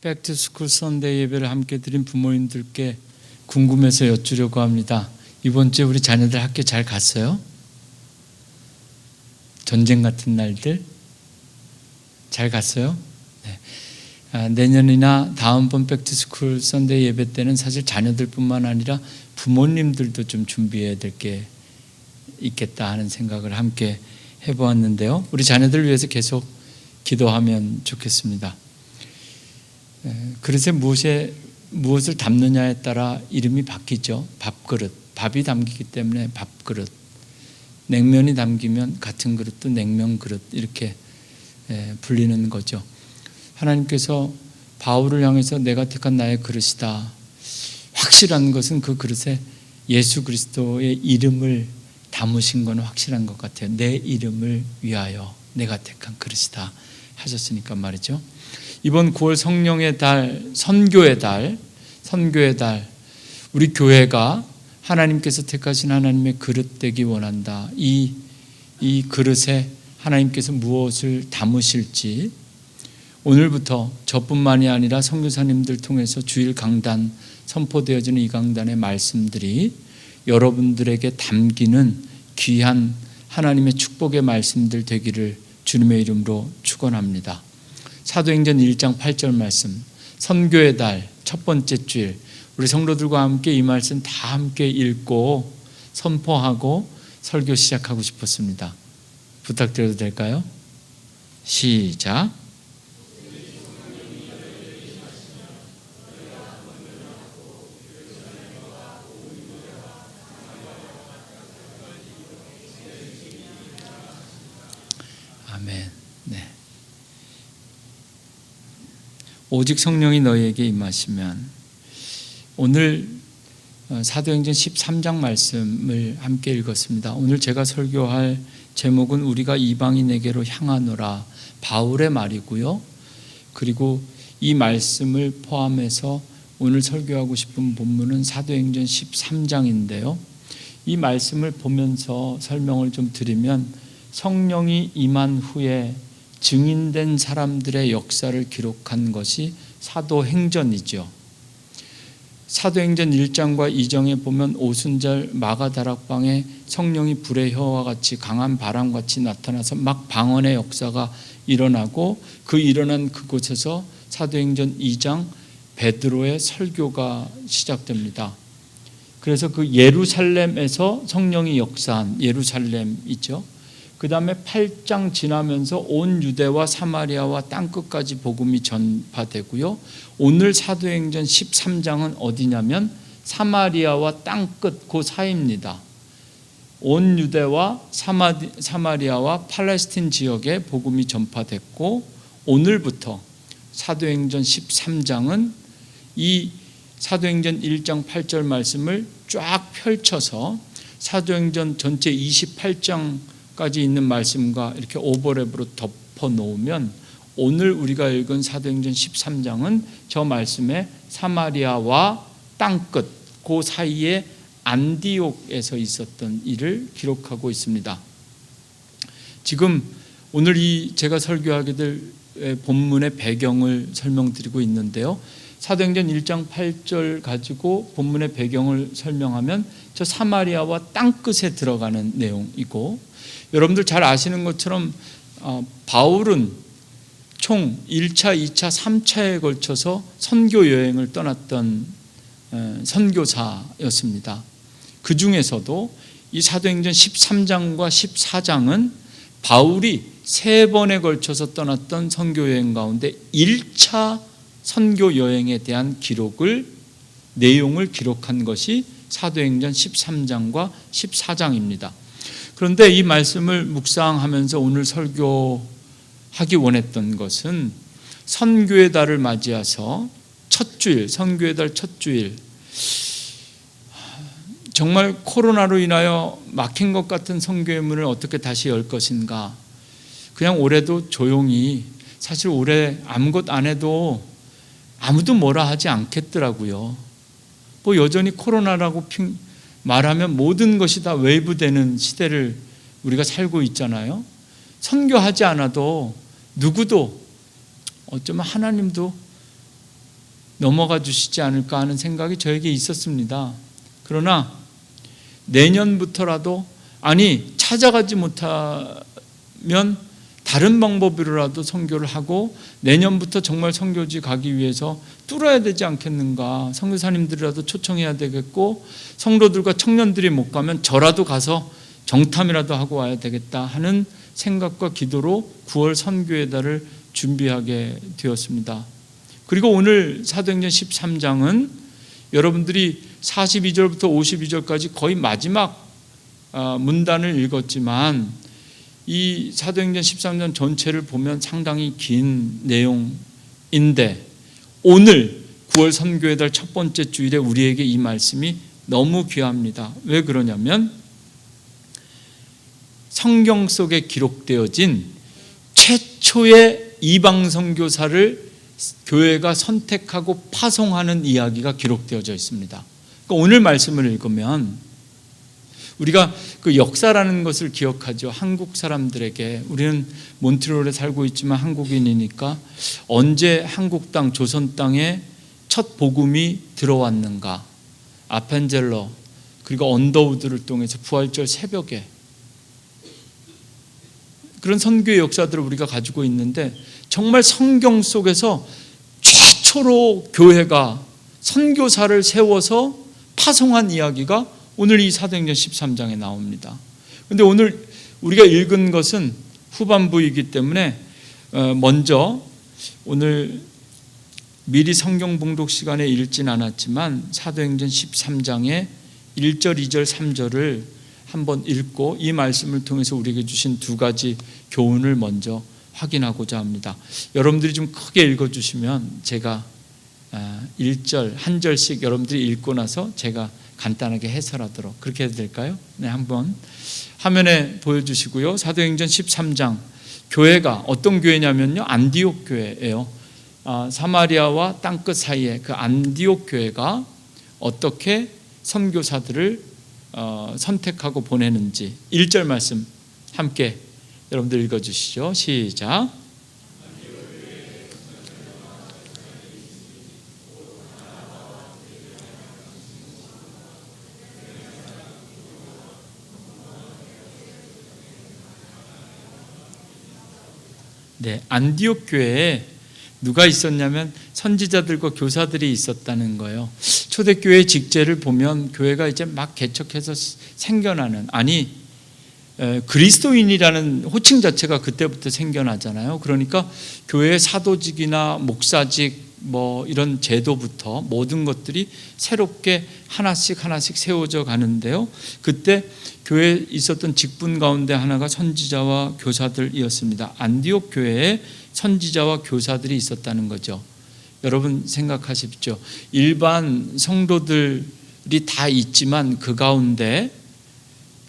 백투스쿨 선데이 예배를 함께 드린 부모님들께 궁금해서 여쭈려고 합니다. 이번 주에 우리 자녀들 학교 잘 갔어요? 전쟁 같은 날들 잘 갔어요? 네. 내년이나 다음번 백투스쿨 선데이 예배 때는 사실 자녀들뿐만 아니라 부모님들도 좀 준비해야 될 게 있겠다 하는 생각을 함께 해보았는데요. 우리 자녀들을 위해서 계속 기도하면 좋겠습니다. 그릇에 무엇을 담느냐에 따라 이름이 바뀌죠. 밥그릇, 밥이 담기기 때문에 밥그릇, 냉면이 담기면 같은 그릇도 냉면 그릇 이렇게 불리는 거죠. 하나님께서 바울을 향해서 내가 택한 나의 그릇이다. 확실한 것은 그 그릇에 예수 그리스도의 이름을 담으신 건 확실한 것 같아요. 내 이름을 위하여 내가 택한 그릇이다 하셨으니까 말이죠. 이번 9월 성령의 달, 선교의 달, 우리 교회가 하나님께서 택하신 하나님의 그릇 되기 원한다. 이 그릇에 하나님께서 무엇을 담으실지 오늘부터 저뿐만이 아니라 선교사님들 통해서 주일 강단 선포되어지는 이 강단의 말씀들이 여러분들에게 담기는 귀한 하나님의 축복의 말씀들 되기를 주님의 이름으로 축원합니다. 사도행전 1장 8절 말씀, 선교의 달 첫 번째 주일, 우리 성도들과 함께 이 말씀 다 함께 읽고 선포하고 설교 시작하고 싶었습니다. 부탁드려도 될까요? 시작. 아멘. 네. 오직 성령이 너희에게 임하시면, 오늘 사도행전 13장 말씀을 함께 읽었습니다. 오늘 제가 설교할 제목은 우리가 이방인에게로 향하노라, 바울의 말이고요. 그리고 이 말씀을 포함해서 오늘 설교하고 싶은 본문은 사도행전 13장인데요. 이 말씀을 보면서 설명을 좀 드리면, 성령이 임한 후에 증인된 사람들의 역사를 기록한 것이 사도행전이죠. 사도행전 1장과 2장에 보면 오순절 마가다락방에 성령이 불의 혀와 같이 강한 바람같이 나타나서 막 방언의 역사가 일어나고, 그 일어난 그곳에서 사도행전 2장 베드로의 설교가 시작됩니다. 그래서 그 예루살렘에서 성령이 역사한 예루살렘이죠. 그 다음에 8장 지나면서 온 유대와 사마리아와 땅끝까지 복음이 전파되고요. 오늘 사도행전 13장은 어디냐면 사마리아와 땅끝 그 사이입니다. 온 유대와 사마리아와 팔레스틴 지역에 복음이 전파됐고, 오늘부터 사도행전 13장은 이 사도행전 1장 8절 말씀을 쫙 펼쳐서 사도행전 전체 28장 까지 있는 말씀과 이렇게 오버랩으로 덮어 놓으면 오늘 우리가 읽은 사도행전 13장은 저 말씀에 사마리아와 땅끝 그 사이에 안디옥에서 있었던 일을 기록하고 있습니다. 지금 오늘 이 제가 설교하게 될 본문의 배경을 설명드리고 있는데요. 사도행전 1장 8절 가지고 본문의 배경을 설명하면 저 사마리아와 땅끝에 들어가는 내용이고, 여러분들 잘 아시는 것처럼 바울은 총 1차, 2차, 3차에 걸쳐서 선교 여행을 떠났던 선교사였습니다. 그 중에서도 이 사도행전 13장과 14장은 바울이 3번에 걸쳐서 떠났던 선교 여행 가운데 1차 선교 여행에 대한 내용을 기록한 것이 사도행전 13장과 14장입니다. 그런데 이 말씀을 묵상하면서 오늘 설교하기 원했던 것은 선교의 달을 맞이해서 첫 주일, 선교의 달 첫 주일, 정말 코로나로 인하여 막힌 것 같은 선교의 문을 어떻게 다시 열 것인가. 그냥 올해도 조용히, 사실 올해 아무것 안 해도 아무도 뭐라 하지 않겠더라고요. 뭐 여전히 코로나라고 말하면 모든 것이 다 웨이브되는 시대를 우리가 살고 있잖아요. 선교하지 않아도 누구도, 어쩌면 하나님도 넘어가 주시지 않을까 하는 생각이 저에게 있었습니다. 그러나 내년부터라도, 아니 찾아가지 못하면 다른 방법으로라도 선교를 하고 내년부터 정말 선교지 가기 위해서 뚫어야 되지 않겠는가. 선교사님들이라도 초청해야 되겠고, 성도들과 청년들이 못 가면 저라도 가서 정탐이라도 하고 와야 되겠다 하는 생각과 기도로 9월 선교의 달을 준비하게 되었습니다. 그리고 오늘 사도행전 13장은 여러분들이 42절부터 52절까지 거의 마지막 문단을 읽었지만 이 사도행전 13장 전체를 보면 상당히 긴 내용인데, 오늘 9월 선교의 달 첫 번째 주일에 우리에게 이 말씀이 너무 귀합니다. 왜 그러냐면 성경 속에 기록되어진 최초의 이방 선교사를 교회가 선택하고 파송하는 이야기가 기록되어져 있습니다. 그러니까 오늘 말씀을 읽으면 우리가 그 역사라는 것을 기억하죠. 한국 사람들에게, 우리는 몬트리올에 살고 있지만 한국인이니까 언제 한국 땅, 조선 땅에 첫 복음이 들어왔는가. 아펜젤러 그리고 언더우드를 통해서 부활절 새벽에 그런 선교의 역사들을 우리가 가지고 있는데, 정말 성경 속에서 최초로 교회가 선교사를 세워서 파송한 이야기가 오늘 이 사도행전 13장에 나옵니다. 그런데 오늘 우리가 읽은 것은 후반부이기 때문에 먼저 오늘 미리 성경 봉독 시간에 읽진 않았지만 사도행전 13장의 1절, 2절, 3절을 한번 읽고 이 말씀을 통해서 우리에게 주신 두 가지 교훈을 먼저 확인하고자 합니다. 여러분들이 좀 크게 읽어주시면 제가 1절, 한 절씩 여러분들이 읽고 나서 제가 간단하게 해설하도록, 그렇게 해도 될까요? 네, 한번 화면에 보여주시고요. 사도행전 13장, 교회가 어떤 교회냐면요, 안디옥 교회예요. 사마리아와 땅끝 사이에 그 안디옥 교회가 어떻게 선교사들을 선택하고 보내는지 1절 말씀 함께 여러분들 읽어주시죠. 시작. 네, 안디옥 교회에 누가 있었냐면 선지자들과 교사들이 있었다는 거예요. 초대교회 직제를 보면 교회가 이제 막 개척해서 생겨나는, 아니 그리스도인이라는 호칭 자체가 그때부터 생겨나잖아요. 그러니까 교회의 사도직이나 목사직 뭐 이런 제도부터 모든 것들이 새롭게 하나씩 세워져 가는데요. 그때 교회에 있었던 직분 가운데 하나가 선지자와 교사들이었습니다. 안디옥 교회에 선지자와 교사들이 있었다는 거죠. 여러분 생각하십시오. 일반 성도들이 다 있지만 그 가운데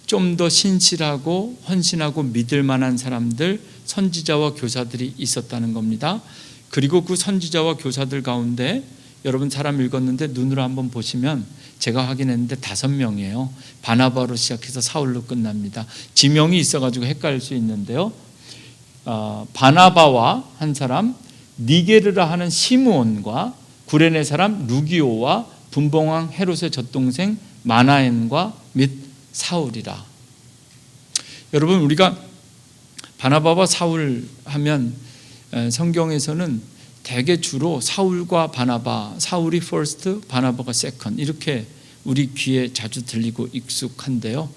좀 더 신실하고 헌신하고 믿을 만한 사람들, 선지자와 교사들이 있었다는 겁니다. 그리고 그 선지자와 교사들 가운데 여러분 사람 읽었는데 눈으로 한번 보시면 제가 확인했는데 5명이에요. 바나바로 시작해서 사울로 끝납니다. 지명이 있어가지고 헷갈릴 수 있는데요. 바나바와 한 사람, 니게르라 하는 시므온과 구레네 사람 루기오와 분봉왕 헤롯의 젖동생 마나엔과 및 사울이라. 여러분 우리가 바나바와 사울 하면 성경에서는 대개 주로 사울과 바나바, 사울이 first, 바나바가 second 이렇게 우리 귀에 자주 들리고 익숙한데요.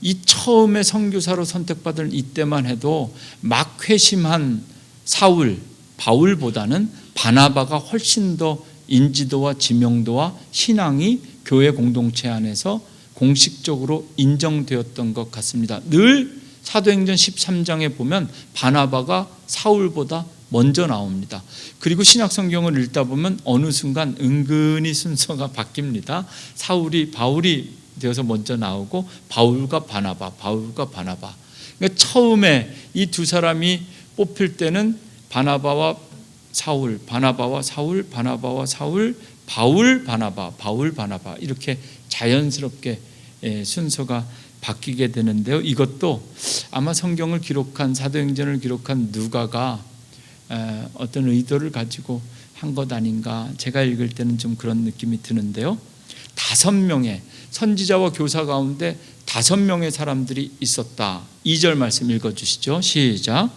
이 처음에 선교사로 선택받은 이때만 해도 막 회심한 사울, 바울보다는 바나바가 훨씬 더 인지도와 지명도와 신앙이 교회 공동체 안에서 공식적으로 인정되었던 것 같습니다. 늘 사도행전 13장에 보면 바나바가 사울보다 먼저 나옵니다. 그리고 신약성경을 읽다 보면 어느 순간 은근히 순서가 바뀝니다. 사울이 바울이 되어서 먼저 나오고 바울과 바나바, 바울과 바나바. 그러니까 처음에 이 두 사람이 뽑힐 때는 바나바와 사울, 바나바와 사울, 바나바와 사울, 바울, 바나바, 바울, 바나바 이렇게 자연스럽게 순서가 바뀌게 되는데요. 이것도 아마 성경을 기록한, 사도행전을 기록한 누가가 어떤 의도를 가지고 한 것 아닌가, 제가 읽을 때는 좀 그런 느낌이 드는데요. 5명의 선지자와 교사 가운데 5명의 사람들이 있었다. 2절 말씀 읽어주시죠. 시작.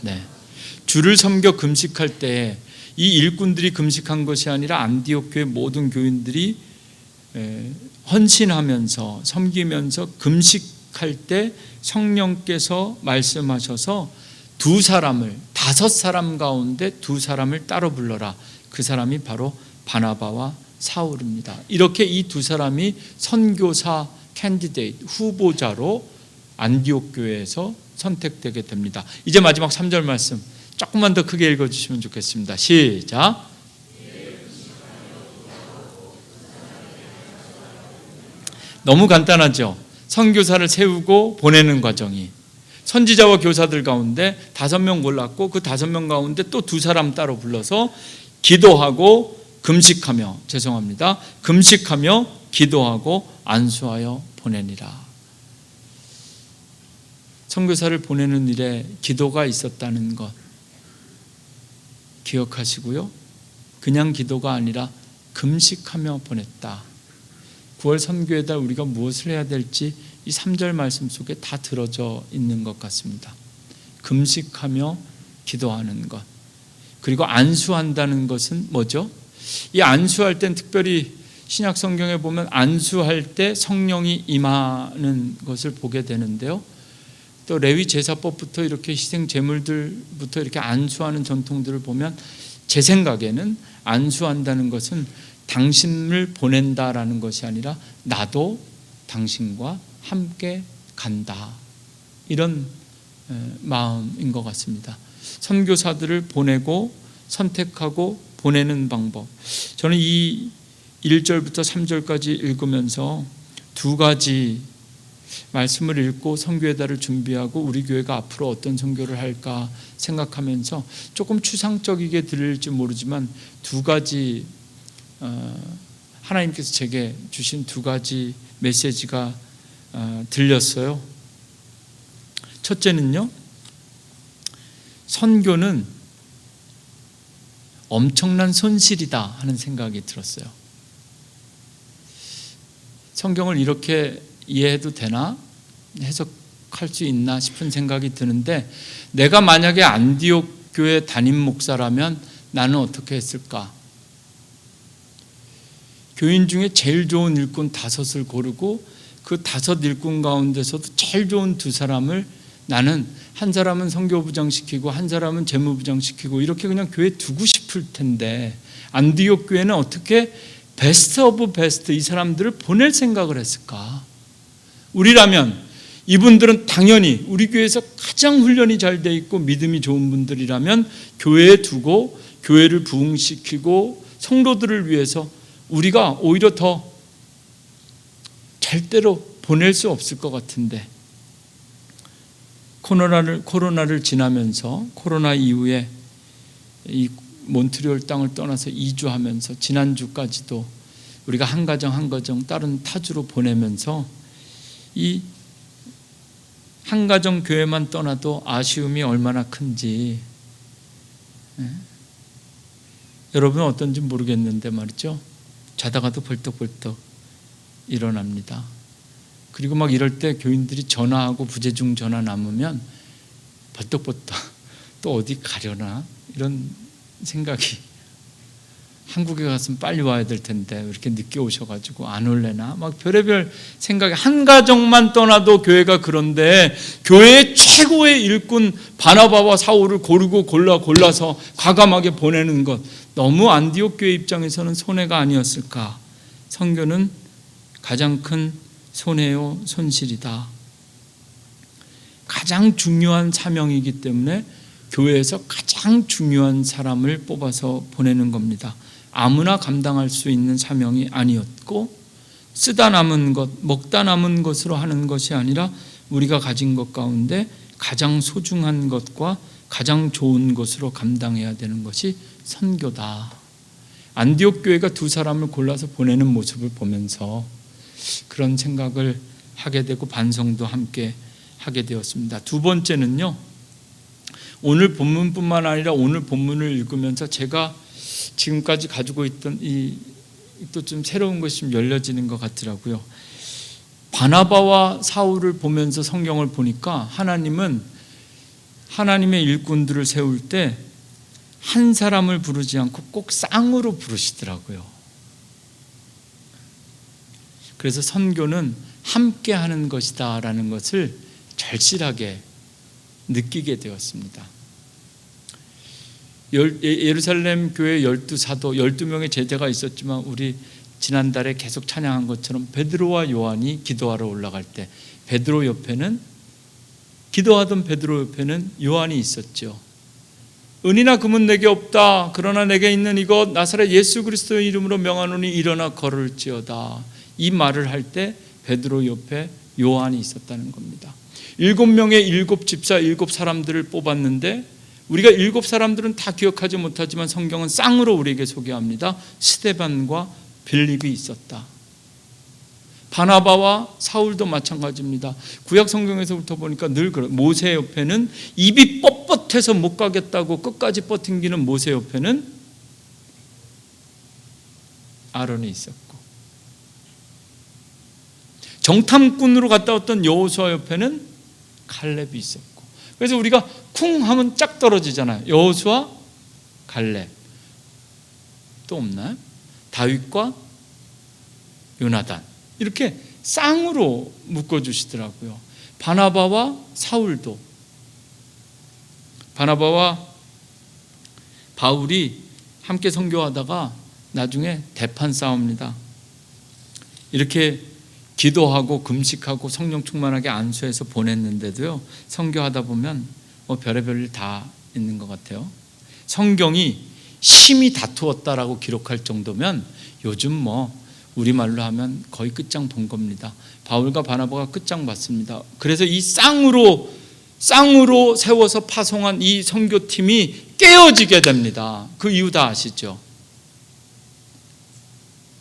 네. 주를 섬겨 금식할 때 이 일꾼들이 금식한 것이 아니라 안디옥 교회 모든 교인들이 헌신하면서 섬기면서 금식할 때 성령께서 말씀하셔서 5사람 가운데 2사람을 따로 불러라. 그 사람이 바로 바나바와 사울입니다. 이렇게 이 2사람이 선교사 캔디데이트 후보자로 안디옥 교회에서 선택되게 됩니다. 이제 마지막 3절 말씀 조금만 더 크게 읽어주시면 좋겠습니다. 시작. 너무 간단하죠. 선교사를 세우고 보내는 과정이 선지자와 교사들 가운데 5명 골랐고 그 5명 가운데 또 2사람 따로 불러서 기도하고 금식하며 금식하며 기도하고 안수하여 보내니라. 선교사를 보내는 일에 기도가 있었다는 것 기억하시고요. 그냥 기도가 아니라 금식하며 보냈다. 9월 선교의 달 우리가 무엇을 해야 될지 이 3절 말씀 속에 다 들어져 있는 것 같습니다. 금식하며 기도하는 것. 그리고 안수한다는 것은 뭐죠? 이 안수할 땐 특별히 신약 성경에 보면 안수할 때 성령이 임하는 것을 보게 되는데요. 또 레위 제사법부터 이렇게 희생 제물들부터 이렇게 안수하는 전통들을 보면 제 생각에는 안수한다는 것은 당신을 보낸다라는 것이 아니라 나도 당신과 함께 간다. 이런 마음인 것 같습니다. 선교사들을 보내고 선택하고 보내는 방법. 저는 이 1절부터 3절까지 읽으면서 2가지 말씀을 읽고 선교의 달을 준비하고 우리 교회가 앞으로 어떤 선교를 할까 생각하면서 조금 추상적이게 들릴지 모르지만 2가지 하나님께서 제게 주신 2가지 메시지가 들렸어요. 첫째는요, 선교는 엄청난 손실이다 하는 생각이 들었어요. 성경을 이렇게 이해해도 되나? 해석할 수 있나 싶은 생각이 드는데, 내가 만약에 안디옥 교회 담임 목사라면 나는 어떻게 했을까? 교인 중에 제일 좋은 일꾼 5을 고르고 그 5 일꾼 가운데서도 제일 좋은 2사람을 나는 한 사람은 선교부장 시키고 한 사람은 재무부장 시키고 이렇게 그냥 교회에 두고 싶을 텐데, 안디옥 교회는 어떻게 베스트 오브 베스트 이 사람들을 보낼 생각을 했을까? 우리라면 이분들은 당연히 우리 교회에서 가장 훈련이 잘 돼 있고 믿음이 좋은 분들이라면 교회에 두고 교회를 부흥시키고 성도들을 위해서 우리가 오히려 더 절대로 보낼 수 없을 것 같은데, 코로나를 지나면서 코로나 이후에 이 몬트리올 땅을 떠나서 이주하면서 지난주까지도 우리가 한 가정 다른 타주로 보내면서 이 한 가정 교회만 떠나도 아쉬움이 얼마나 큰지 여러분은 어떤지 모르겠는데 말이죠. 자다가도 벌떡벌떡 일어납니다. 그리고 막 이럴 때 교인들이 전화하고 부재중 전화 남으면 벌떡벌떡 또 어디 가려나 이런 생각이, 한국에 갔으면 빨리 와야 될 텐데 왜 이렇게 늦게 오셔가지고 안 올래나 막 별의별 생각이, 한 가정만 떠나도 교회가 그런데 교회의 최고의 일꾼 바나바와 사울을 골라서 과감하게 보내는 것, 너무 안디옥 교회 입장에서는 손해가 아니었을까? 선교는 가장 큰 손해요 손실이다. 가장 중요한 사명이기 때문에 교회에서 가장 중요한 사람을 뽑아서 보내는 겁니다. 아무나 감당할 수 있는 사명이 아니었고, 쓰다 남은 것, 먹다 남은 것으로 하는 것이 아니라 우리가 가진 것 가운데 가장 소중한 것과 가장 좋은 것으로 감당해야 되는 것이 선교다. 안디옥 교회가 2사람을 골라서 보내는 모습을 보면서 그런 생각을 하게 되고 반성도 함께 하게 되었습니다. 두 번째는요, 오늘 본문뿐만 아니라 오늘 본문을 읽으면서 제가 지금까지 가지고 있던 이 또 좀 새로운 것이 좀 열려지는 것 같더라고요. 바나바와 사울을 보면서 성경을 보니까 하나님은 하나님의 일꾼들을 세울 때 한 사람을 부르지 않고 꼭 쌍으로 부르시더라고요. 그래서 선교는 함께 하는 것이다라는 것을 절실하게 느끼게 되었습니다. 예루살렘 교회 12사도 12명의 제자가 있었지만 우리 지난달에 계속 찬양한 것처럼 베드로와 요한이 기도하러 올라갈 때 기도하던 베드로 옆에는 요한이 있었죠. 은이나 금은 내게 없다. 그러나 내게 있는 이것 나사렛 예수 그리스도의 이름으로 명하노니 일어나 걸을지어다. 이 말을 할 때 베드로 옆에 요한이 있었다는 겁니다. 7명의 7집사 7사람들을 뽑았는데 우리가 7사람들은 다 기억하지 못하지만 성경은 쌍으로 우리에게 소개합니다. 스데반과 빌립이 있었다. 바나바와 사울도 마찬가지입니다. 구약 성경에서부터 보니까 늘 그래요. 모세 옆에는 입이 뻣뻣해서 못 가겠다고 끝까지 버팅기는 모세 옆에는 아론이 있었고, 정탐꾼으로 갔다 왔던 여호수아 옆에는 갈렙이 있었고, 그래서 우리가 쿵 하면 짝 떨어지잖아요. 여호수아, 갈렙. 또 없나요? 다윗과 요나단. 이렇게 쌍으로 묶어주시더라고요. 바나바와 사울도. 바나바와 바울이 함께 선교하다가 나중에 대판 싸웁니다. 이렇게 기도하고 금식하고 성령 충만하게 안수해서 보냈는데도요, 선교하다 보면 별의별 일 다 있는 것 같아요. 성경이 심히 다투었다라고 기록할 정도면 요즘 우리말로 하면 거의 끝장 본 겁니다. 바울과 바나바가 끝장 봤습니다. 그래서 이 쌍으로 세워서 파송한 이 선교팀이 깨어지게 됩니다. 그 이유 다 아시죠?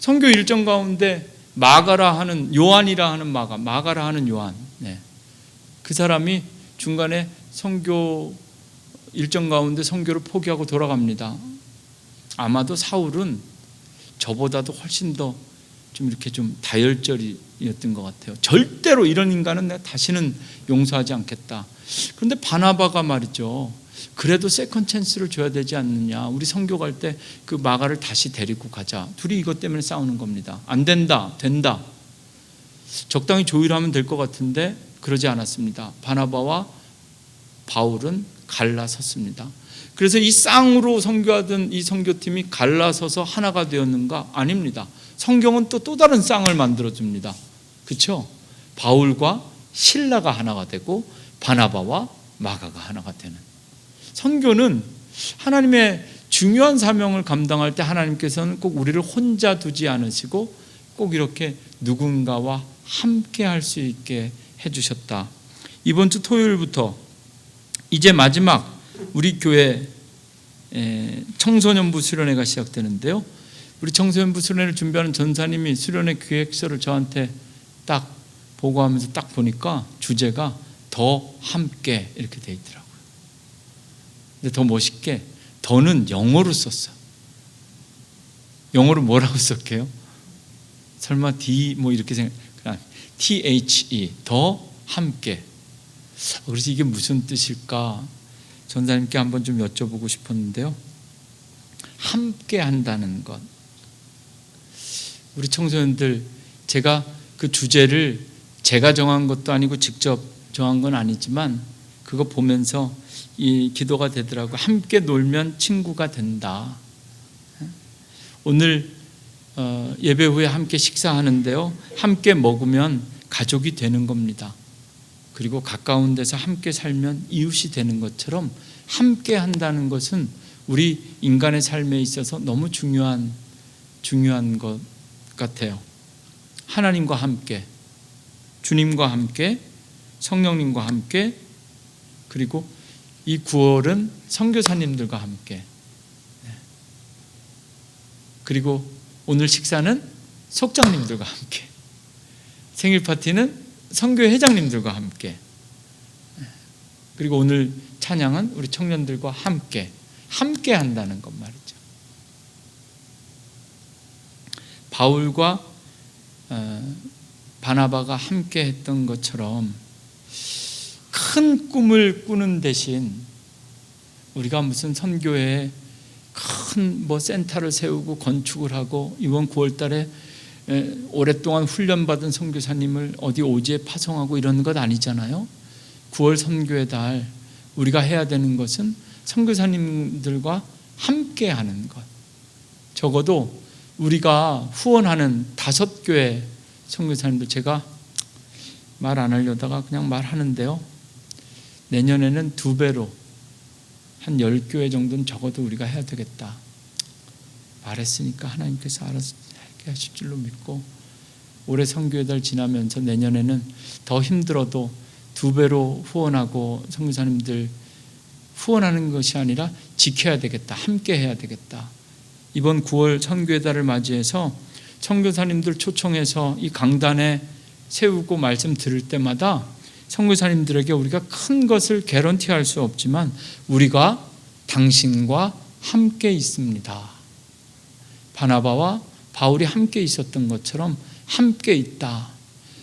선교 일정 가운데 마가라 하는 요한이라 하는 마가라 하는 요한, 그 사람이 중간에 선교 일정 가운데 선교를 포기하고 돌아갑니다. 아마도 사울은 저보다도 훨씬 더 좀 이렇게 좀 다혈질이었던 것 같아요. 절대로 이런 인간은 내가 다시는 용서하지 않겠다. 그런데 바나바가 말이죠, 그래도 세컨 찬스를 줘야 되지 않느냐. 우리 선교 갈 때 그 마가를 다시 데리고 가자. 둘이 이것 때문에 싸우는 겁니다. 안 된다, 된다. 적당히 조율하면 될 것 같은데 그러지 않았습니다. 바나바와 바울은 갈라섰습니다. 그래서 이 쌍으로 선교하던 이 선교팀이 갈라서서 하나가 되었는가? 아닙니다. 성경은 또 다른 쌍을 만들어줍니다. 그렇죠? 바울과 실라가 하나가 되고 바나바와 마가가 하나가 되는. 선교는 하나님의 중요한 사명을 감당할 때 하나님께서는 꼭 우리를 혼자 두지 않으시고 꼭 이렇게 누군가와 함께 할 수 있게 해주셨다. 이번 주 토요일부터 이제 마지막 우리 교회 청소년부 수련회가 시작되는데요. 우리 청소년부 수련회를 준비하는 전사님이 수련회 기획서를 저한테 딱 보고하면서 딱 보니까 주제가 더 함께 이렇게 돼 있더라고요. 근데 더 멋있게 더는 영어로 썼어. 영어로 뭐라고 썼게요? 설마 D 이렇게 생각, THE 더 함께. 그래서 이게 무슨 뜻일까? 전사님께 한번 좀 여쭤보고 싶었는데요. 함께 한다는 것. 우리 청소년들, 제가 그 주제를 제가 정한 것도 아니고 직접 정한 건 아니지만 그거 보면서 이 기도가 되더라고요. 함께 놀면 친구가 된다. 오늘 예배 후에 함께 식사하는데요, 함께 먹으면 가족이 되는 겁니다. 그리고 가까운 데서 함께 살면 이웃이 되는 것처럼 함께 한다는 것은 우리 인간의 삶에 있어서 너무 중요한 것 같아요. 하나님과 함께, 주님과 함께, 성령님과 함께, 그리고 이 9월은 선교사님들과 함께, 그리고 오늘 식사는 속장님들과 함께, 생일 파티는 선교회 회장님들과 함께, 그리고 오늘 찬양은 우리 청년들과 함께 한다는 것 말이죠. 바울과 바나바가 함께 했던 것처럼 큰 꿈을 꾸는 대신 우리가 무슨 선교회에 큰 센터를 세우고 건축을 하고 이번 9월 달에 오랫동안 훈련받은 선교사님을 어디 오지에 파송하고 이런 것 아니잖아요. 9월 선교의 달 우리가 해야 되는 것은 선교사님들과 함께 하는 것. 적어도 우리가 후원하는 5교회 선교사님들, 제가 말 안 하려다가 그냥 말하는데요, 내년에는 2배로 한 10교회 정도는 적어도 우리가 해야 되겠다 말했으니까 하나님께서 알아서 하게 하실 줄로 믿고, 올해 선교의 달 지나면서 내년에는 더 힘들어도 2배로 후원하고 선교사님들 후원하는 것이 아니라 지켜야 되겠다, 함께 해야 되겠다. 이번 9월 선교의 달을 맞이해서 선교사님들 초청해서 이 강단에 세우고 말씀 들을 때마다 선교사님들에게 우리가 큰 것을 개런티할 수 없지만 우리가 당신과 함께 있습니다. 바나바와 바울이 함께 있었던 것처럼 함께 있다.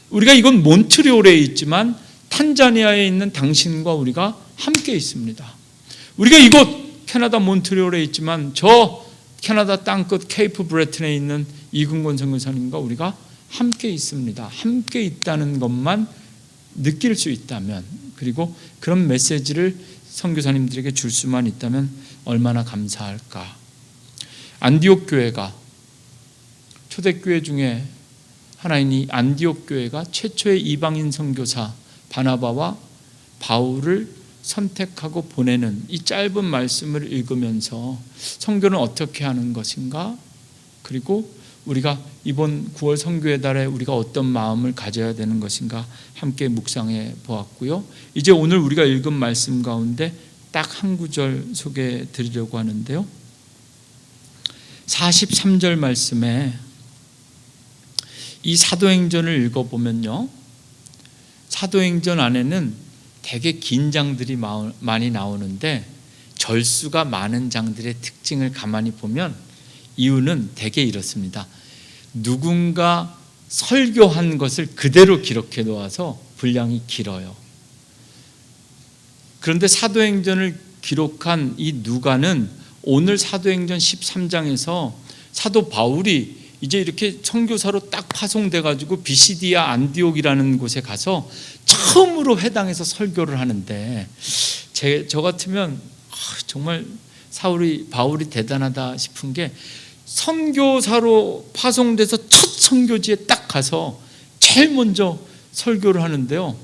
우리가 이건 몬트리올에 있지만 탄자니아에 있는 당신과 우리가 함께 있습니다. 우리가 이곳 캐나다 몬트리올에 있지만 저 캐나다 땅끝 케이프 브레튼에 있는 이근권 선교사님과 우리가 함께 있습니다. 함께 있다는 것만 느낄 수 있다면, 그리고 그런 메시지를 선교사님들에게 줄 수만 있다면 얼마나 감사할까. 안디옥 교회가 초대교회 중에 하나인 이 안디옥 교회가 최초의 이방인 선교사 바나바와 바울을 선택하고 보내는 이 짧은 말씀을 읽으면서 선교는 어떻게 하는 것인가, 그리고 우리가 이번 9월 선교의 달에 우리가 어떤 마음을 가져야 되는 것인가 함께 묵상해 보았고요. 이제 오늘 우리가 읽은 말씀 가운데 딱 한 구절 소개해 드리려고 하는데요, 43절 말씀에 이 사도행전을 읽어보면요, 사도행전 안에는 되게 긴 장들이 많이 나오는데 절수가 많은 장들의 특징을 가만히 보면 이유는 되게 이렇습니다. 누군가 설교한 것을 그대로 기록해 놓아서 분량이 길어요. 그런데 사도행전을 기록한 이 누가는 오늘 사도행전 13장에서 사도 바울이 이제 이렇게 선교사로 딱 파송돼 가지고 비시디아 안디옥이라는 곳에 가서 처음으로 회당에서 설교를 하는데, 저 같으면 정말 바울이 대단하다 싶은 게, 선교사로 파송돼서 첫 선교지에 딱 가서 제일 먼저 설교를 하는데요,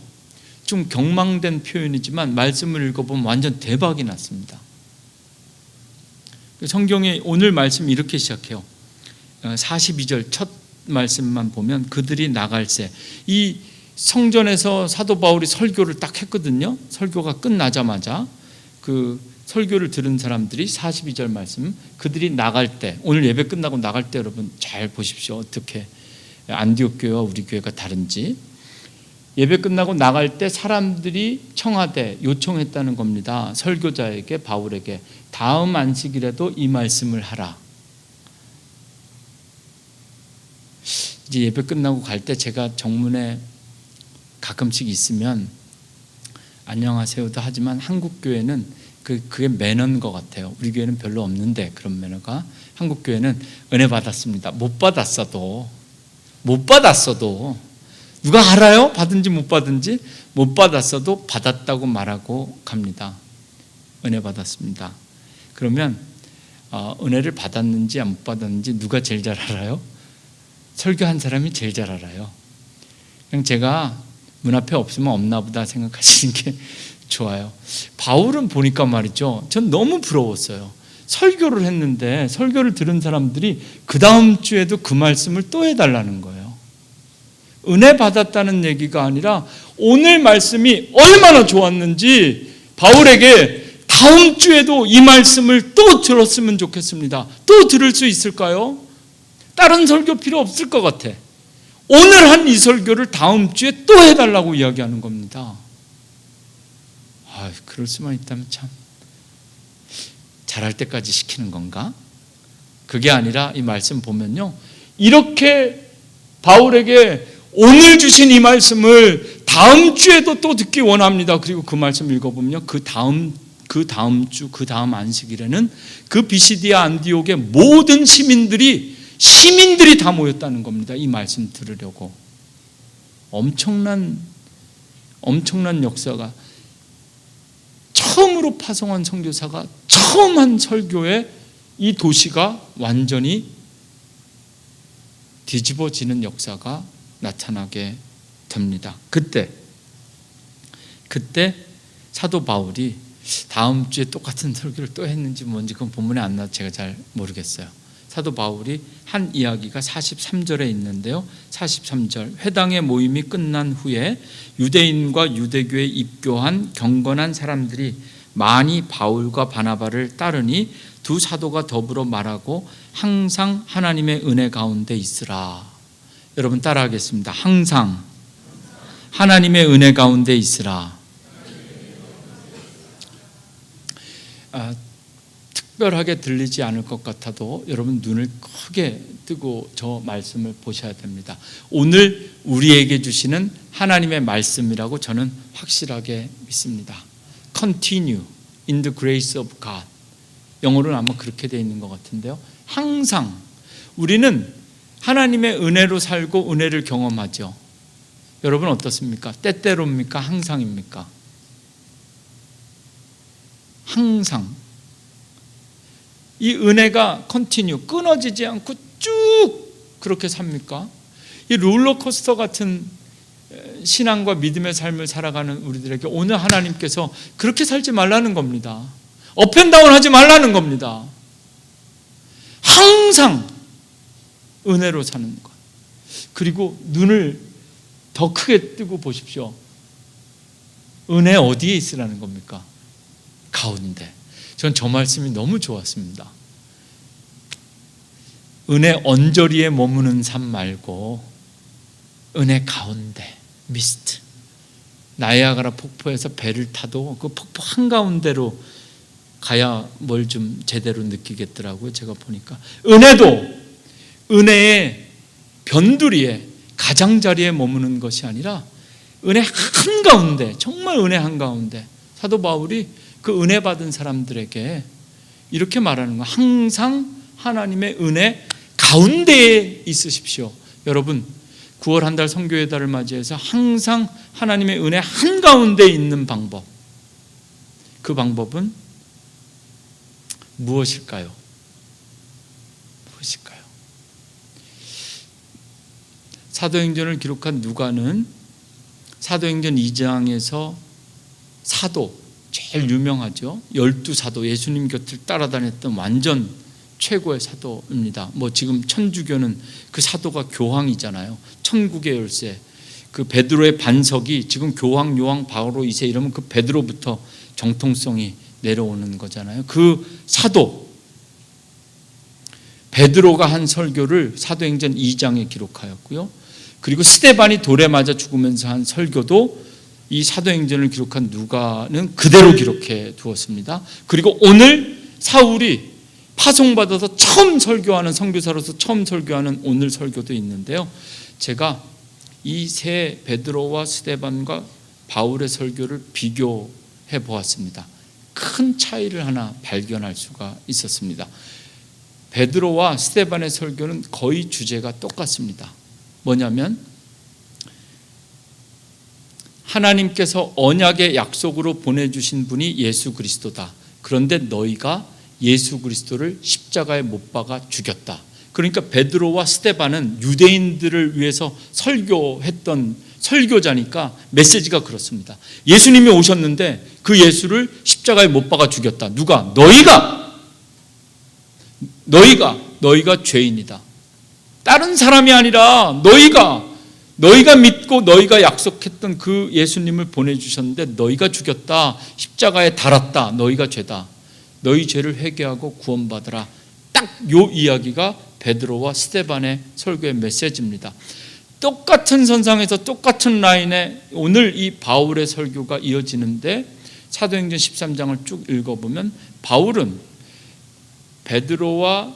좀 경망된 표현이지만 말씀을 읽어보면 완전 대박이 났습니다. 성경에 오늘 말씀 이렇게 시작해요. 42절 첫 말씀만 보면 그들이 나갈새, 이 성전에서 사도 바울이 설교를 딱 했거든요. 설교가 끝나자마자 그 설교를 들은 사람들이 42절 말씀, 그들이 나갈 때, 오늘 예배 끝나고 나갈 때 여러분 잘 보십시오. 어떻게 안디옥 교회와 우리 교회가 다른지. 예배 끝나고 나갈 때 사람들이 청하되 요청했다는 겁니다. 설교자에게, 바울에게 다음 안식일에도 이 말씀을 하라. 이제 예배 끝나고 갈 때 제가 정문에 가끔씩 있으면 안녕하세요도 하지만 한국 교회는 그게 매너인 것 같아요. 우리 교회는 별로 없는데 그런 매너가. 한국 교회는 은혜 받았습니다. 못 받았어도 누가 알아요? 받은지 못 받은지. 못 받았어도 받았다고 말하고 갑니다. 은혜 받았습니다. 그러면 은혜를 받았는지 안 받았는지 누가 제일 잘 알아요? 설교한 사람이 제일 잘 알아요. 그냥 제가 문 앞에 없으면 없나 보다 생각하시는 게 좋아요. 바울은 보니까 말이죠, 전 너무 부러웠어요. 설교를 했는데 설교를 들은 사람들이 그 다음 주에도 그 말씀을 또 해달라는 거예요. 은혜 받았다는 얘기가 아니라 오늘 말씀이 얼마나 좋았는지 바울에게 다음 주에도 이 말씀을 또 들었으면 좋겠습니다. 또 들을 수 있을까요? 다른 설교 필요 없을 것 같아. 오늘 한 이 설교를 다음 주에 또 해달라고 이야기하는 겁니다. 그럴 수만 있다면 참 잘할 때까지 시키는 건가? 그게 아니라 이 말씀 보면요, 이렇게 바울에게 오늘 주신 이 말씀을 다음 주에도 또 듣기 원합니다. 그리고 그 말씀 읽어보면 그 다음 주, 그 다음 안식일에는 그 비시디아 안디옥의 모든 시민들이 다 모였다는 겁니다. 이 말씀 들으려고. 엄청난 역사가, 처음으로 파송한 선교사가 처음 한 설교에 이 도시가 완전히 뒤집어지는 역사가 나타나게 됩니다. 그때 사도 바울이 다음 주에 똑같은 설교를 또 했는지 뭔지 그건 본문에 안 나와서 제가 잘 모르겠어요. 사도 바울이 한 이야기가 43절에 있는데요. 43절, 회당의 모임이 끝난 후에 유대인과 유대교에 입교한 경건한 사람들이 많이 바울과 바나바를 따르니 두 사도가 더불어 말하고 항상 하나님의 은혜 가운데 있으라. 여러분 따라하겠습니다. 항상 하나님의 은혜 가운데 있으라. 특별하게 들리지 않을 것 같아도 여러분 눈을 크게 뜨고 저 말씀을 보셔야 됩니다. 오늘 우리에게 주시는 하나님의 말씀이라고 저는 확실하게 믿습니다. Continue in the grace of God. 영어로는 아마 그렇게 되어 있는 것 같은데요. 항상 우리는 하나님의 은혜로 살고 은혜를 경험하죠. 여러분 어떻습니까? 때때로입니까? 항상입니까? 항상. 이 은혜가 컨티뉴, 끊어지지 않고 쭉 그렇게 삽니까? 이 롤러코스터 같은 신앙과 믿음의 삶을 살아가는 우리들에게 오늘 하나님께서 그렇게 살지 말라는 겁니다. 업앤다운 하지 말라는 겁니다. 항상 은혜로 사는 것. 그리고 눈을 더 크게 뜨고 보십시오. 은혜 어디에 있으라는 겁니까? 가운데. 전 저 말씀이 너무 좋았습니다. 은혜 언저리에 머무는 삶 말고 은혜 가운데, 미스트. 나이아가라 폭포에서 배를 타도 그 폭포 한가운데로 가야 뭘 좀 제대로 느끼겠더라고요. 제가 보니까 은혜도 은혜의 변두리에 가장자리에 머무는 것이 아니라 은혜 한가운데, 정말 은혜 한가운데. 사도 바울이 그 은혜 받은 사람들에게 이렇게 말하는 거, 항상 하나님의 은혜 가운데에 있으십시오. 여러분 9월 한 달 선교의 달을 맞이해서 항상 하나님의 은혜 한가운데 있는 방법, 그 방법은 무엇일까요? 사도행전을 기록한 누가는 사도행전 2장에서 사도, 제일 유명하죠. 12사도, 예수님 곁을 따라다녔던 완전 최고의 사도입니다. 지금 천주교는 그 사도가 교황이잖아요. 천국의 열쇠. 그 베드로의 반석이 지금 교황, 요한, 바오로 2세 이러면 그 베드로부터 정통성이 내려오는 거잖아요. 그 사도 베드로가 한 설교를 사도행전 2장에 기록하였고요. 그리고 스데반이 돌에 맞아 죽으면서 한 설교도 이 사도행전을 기록한 누가는 그대로 기록해 두었습니다. 그리고 오늘 사울이 파송받아서 처음 설교하는, 선교사로서 처음 설교하는 오늘 설교도 있는데요. 제가 이 세 베드로와 스데반과 바울의 설교를 비교해 보았습니다. 큰 차이를 하나 발견할 수가 있었습니다. 베드로와 스데반의 설교는 거의 주제가 똑같습니다. 뭐냐면 하나님께서 언약의 약속으로 보내주신 분이 예수 그리스도다. 그런데 너희가 예수 그리스도를 십자가에 못 박아 죽였다. 그러니까 베드로와 스데반은 유대인들을 위해서 설교했던 설교자니까 메시지가 그렇습니다. 예수님이 오셨는데 그 예수를 십자가에 못 박아 죽였다. 누가? 너희가 죄인이다. 다른 사람이 아니라 너희가 믿고 너희가 약속했던 그 예수님을 보내주셨는데 너희가 죽였다. 십자가에 달았다. 너희가 죄다. 너희 죄를 회개하고 구원받으라. 딱 요 이야기가 베드로와 스데반의 설교의 메시지입니다. 똑같은 선상에서 똑같은 라인에 오늘 이 바울의 설교가 이어지는데 사도행전 13장을 쭉 읽어보면 바울은 베드로와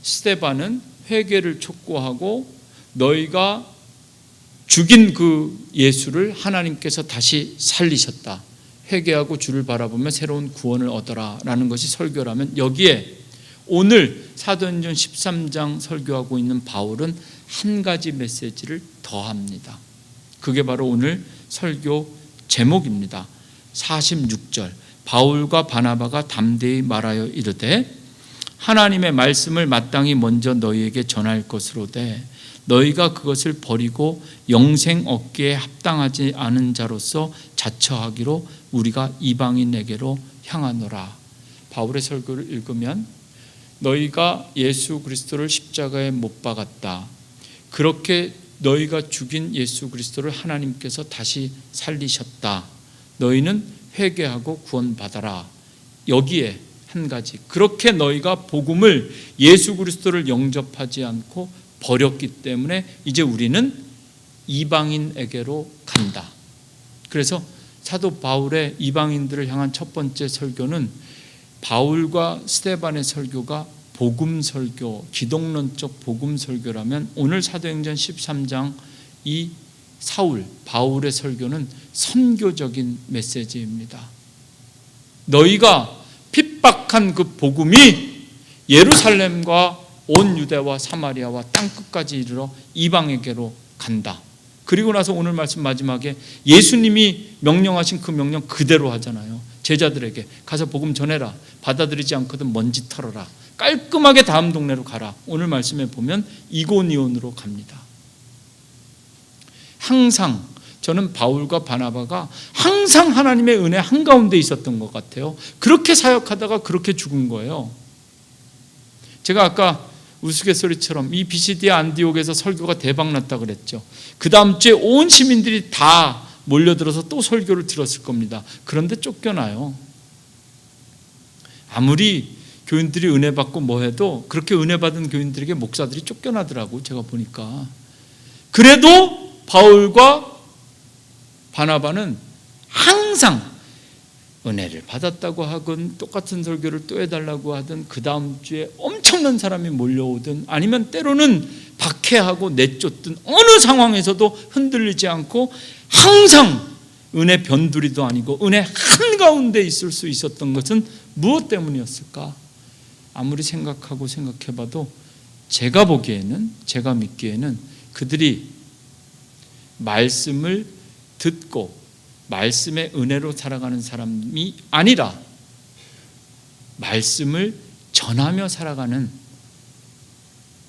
스데반은 회개를 촉구하고 너희가 죽인 그 예수를 하나님께서 다시 살리셨다. 회개하고 주를 바라보며 새로운 구원을 얻어라 라는 것이 설교라면, 여기에 오늘 사도행전 13장 설교하고 있는 바울은 한 가지 메시지를 더합니다. 그게 바로 오늘 설교 제목입니다. 46절, 바울과 바나바가 담대히 말하여 이르되 하나님의 말씀을 마땅히 먼저 너희에게 전할 것으로되 너희가 그것을 버리고 영생 얻기에 합당하지 않은 자로서 자처하기로 우리가 이방인에게로 향하노라. 바울의 설교를 읽으면 너희가 예수 그리스도를 십자가에 못 박았다. 그렇게 너희가 죽인 예수 그리스도를 하나님께서 다시 살리셨다. 너희는 회개하고 구원받아라. 여기에 한 가지, 그렇게 너희가 복음을 예수 그리스도를 영접하지 않고 버렸기 때문에 이제 우리는 이방인에게로 간다. 그래서 사도 바울의 이방인들을 향한 첫 번째 설교는 바울과 스데반의 설교가 복음 설교, 기독론적 복음 설교라면 오늘 사도행전 13장 이 사울, 바울의 설교는 선교적인 메시지입니다. 너희가 핍박한 그 복음이 예루살렘과 온 유대와 사마리아와 땅끝까지 이르러 이방에게로 간다. 그리고 나서 오늘 말씀 마지막에 예수님이 명령하신 그 명령 그대로 하잖아요. 제자들에게 가서 복음 전해라. 받아들이지 않거든 먼지 털어라. 깔끔하게 다음 동네로 가라. 오늘 말씀에 보면 이고니온으로 갑니다. 항상 저는 바울과 바나바가 항상 하나님의 은혜 한가운데 있었던 것 같아요. 그렇게 사역하다가 그렇게 죽은 거예요. 제가 아까 우스갯소리처럼 이 비시디아 안디옥에서 설교가 대박났다 그랬죠. 그 다음 주에 온 시민들이 다 몰려들어서 또 설교를 들었을 겁니다. 그런데 쫓겨나요. 아무리 교인들이 은혜 받고 뭐 해도 그렇게 은혜 받은 교인들에게 목사들이 쫓겨나더라고, 제가 보니까. 그래도 바울과 바나바는 항상 은혜를 받았다고 하건 똑같은 설교를 또 해달라고 하든 그 다음 주에 엄청난 사람이 몰려오든 아니면 때로는 박해하고 내쫓든 어느 상황에서도 흔들리지 않고 항상 은혜 변두리도 아니고 은혜 한가운데 있을 수 있었던 것은 무엇 때문이었을까? 아무리 생각하고 생각해봐도 제가 보기에는, 제가 믿기에는 그들이 말씀을 듣고 말씀의 은혜로 살아가는 사람이 아니라 말씀을 전하며 살아가는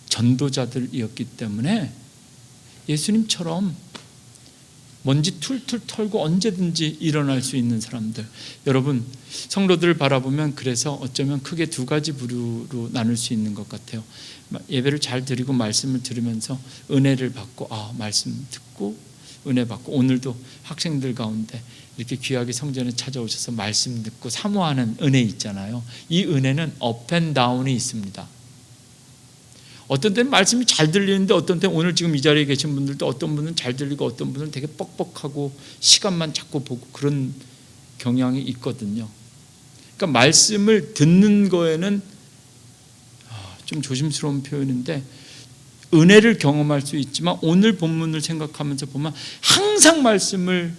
전도자들이었기 때문에 예수님처럼 먼지 툴툴 털고 언제든지 일어날 수 있는 사람들, 여러분 성도들을 바라보면 그래서 어쩌면 크게 두 가지 부류로 나눌 수 있는 것 같아요. 예배를 잘 드리고 말씀을 들으면서 은혜를 받고 말씀 듣고 은혜 받고, 오늘도 학생들 가운데 이렇게 귀하게 성전에 찾아오셔서 말씀 듣고 사모하는 은혜 있잖아요. 이 은혜는 업앤다운이 있습니다. 어떤 때는 말씀이 잘 들리는데 어떤 때는 오늘 지금 이 자리에 계신 분들도 어떤 분은 잘 들리고 어떤 분은 되게 뻑뻑하고 시간만 자꾸 보고 그런 경향이 있거든요. 그러니까 말씀을 듣는 거에는 좀 조심스러운 표현인데 은혜를 경험할 수 있지만 오늘 본문을 생각하면서 보면 항상 말씀을,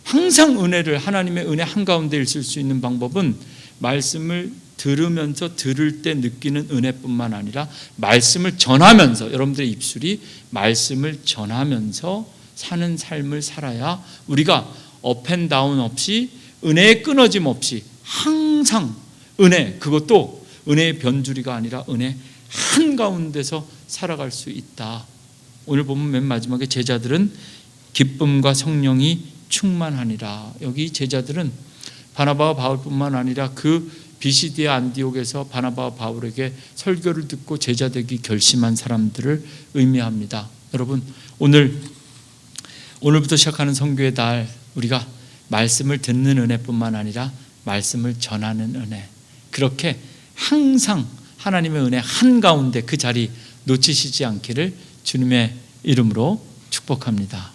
항상 은혜를, 하나님의 은혜 한가운데 있을 수 있는 방법은 말씀을 들으면서 들을 때 느끼는 은혜뿐만 아니라 말씀을 전하면서, 여러분들의 입술이 말씀을 전하면서 사는 삶을 살아야 우리가 업앤다운 없이 은혜의 끊어짐 없이 항상 은혜, 그것도 은혜의 변주리가 아니라 은혜 한가운데서 살아갈 수 있다. 오늘 보면 맨 마지막에 제자들은 기쁨과 성령이 충만하니라. 여기 제자들은 바나바와 바울뿐만 아니라 그 비시디아 안디옥에서 바나바와 바울에게 설교를 듣고 제자 되기 결심한 사람들을 의미합니다. 여러분, 오늘부터 시작하는 선교의 달, 우리가 말씀을 듣는 은혜뿐만 아니라 말씀을 전하는 은혜, 그렇게 항상 하나님의 은혜 한가운데 그 자리 놓치시지 않기를 주님의 이름으로 축복합니다.